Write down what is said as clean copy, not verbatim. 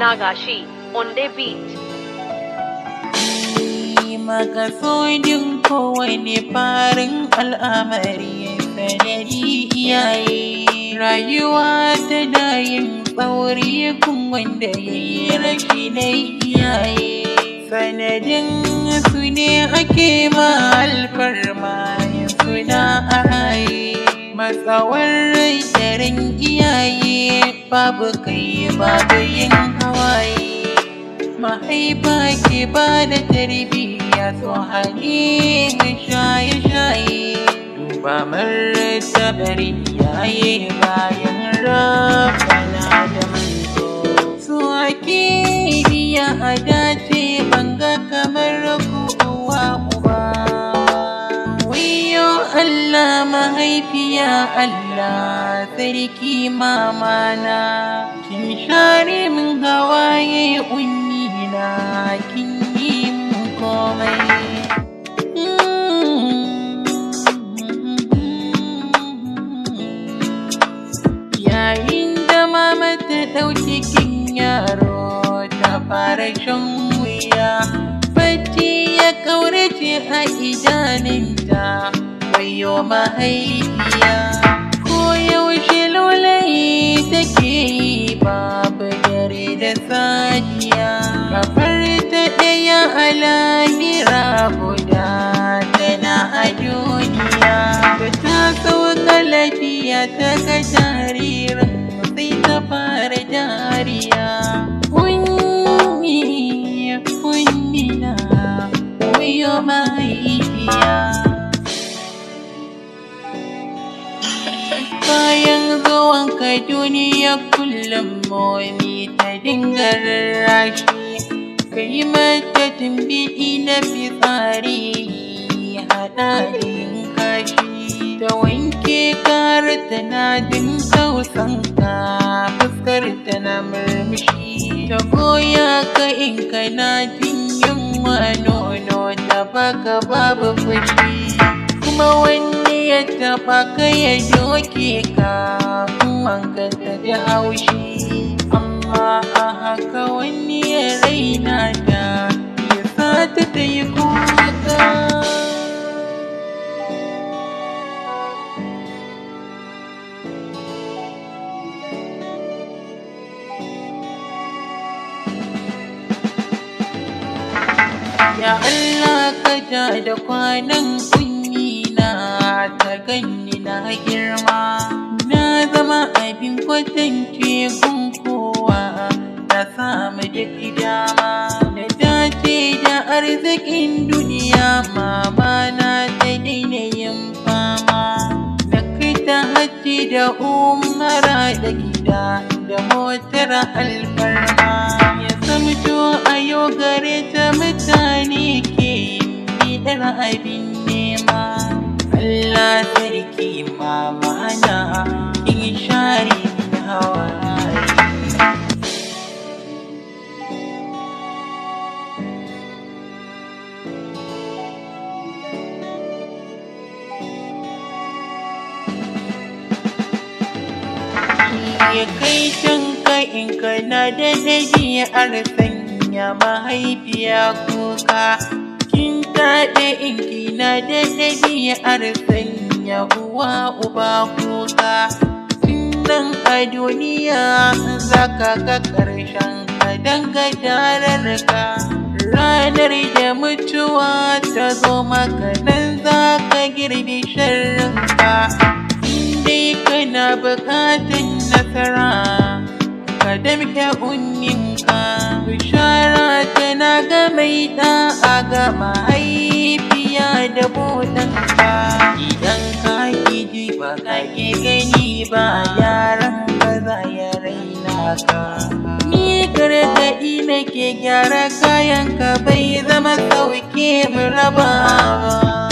Nagashi on the beat. Makasudin kowane farin al'amari sanadi iyaye, rayuwa tana yin tsauri kun wanda ya yi rashi na iyaye, sanadin su ne ake ma alfarma suna a raye, matsawar daren iyaye babu kai babu yin hawaye. Mahaifa ke ba da tarbiyya so hali shaye-shaye, duba martabar iyaye bayan Rabbana da manzo, so ake biya a dace banga kamar ku uwa uba. Wayyo Allah mahaifiya Allah sarki mamana, kin share min hawaye na kin yi mun komai. Yayin da mama ta ɗauki kin yaro ta fara shan wuya, bacci ya ƙaurace a idanunta, wayyo mahaifiya. Ko yaushe lolayi take yi babu dare da safiya, kafar ta ɗaya a lahira guda tana a duniya. Da ta sauka lafiya ta ga jaririn sai ta fara dariya. Kunni na wayo mahaifiya. Bayan zuwanka duniya kullum momi ta dinga rarrashi, kai mata tumbiɗi na fitsari haɗa da yin kashi, ta wanke kar tana jin tausanka fuskar tana murmushi, ta goya ka in kana jin yunwa nono ta baka babu fushi, kuma wani ya taɓa ka ya doke ka wanka ta ji haushi, amma a haka wani ya raina ta ya sa ta yi kuka. Ya Allah ka ja da kwanan kunyi na ta ganni na girma, na zama abin kwatance gun kowa, na samu duk dama, na dace da arzikin duniya, mama na ta daina yin fama, na kai ta hajji da umara da gida da motar alfarma, ya zamto a yau gare ta mutane ke yin bidar abin nema. Allah sarki mama na kin share min hawaye. Ya kai can ka in kana da ɗabi'ar sanya mahaifiya kuka, kin taɗe in kina da ɗabi'ar sanya uwa uba kuka, nan a duniya za ka ga ƙarshen ka danga dararka, ranar da mutuwa ta zo maka nan za ka girbi sharrinka. Indai kana buƙatar nasara ka damke unninka, bishara tana ga mai ɗa'a ga mahaifiya da buɗanka. Idan ka ji ba ka ke gani ba yaran ka za ya raina ka, ni gargaɗi nake gyara kayan ka bai zama sauke mu raba ba.